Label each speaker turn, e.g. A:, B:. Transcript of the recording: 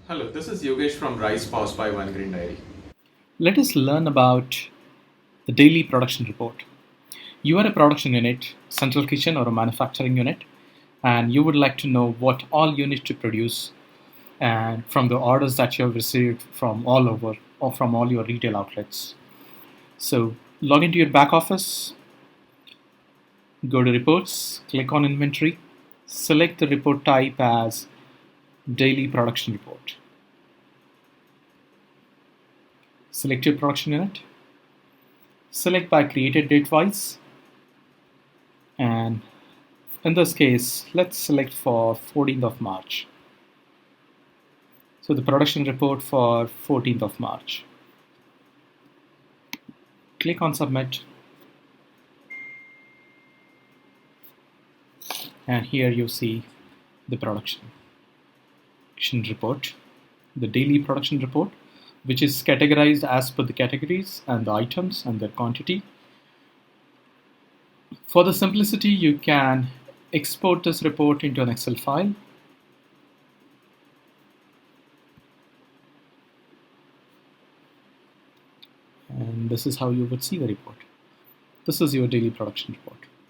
A: Hello, this is Yogesh from RisePOS by One Green Diary.
B: Let us learn about the daily production report. You are a production unit, central kitchen, or a manufacturing unit, and you would like to know what all you need to produce and from the orders that you have received from all over or from all your retail outlets. So log into your back office, go to reports, click on inventory, select the report type as daily production report. Select your production unit, select by created date wise, and in this case, let's select for 14th of March. So the production report for 14th of March. Click on submit, and here you see the production report, the daily production report, which is categorized as per the categories and the items and their quantity. For the simplicity, you can export this report into an Excel file. And this is how you would see the report. This is your daily production report.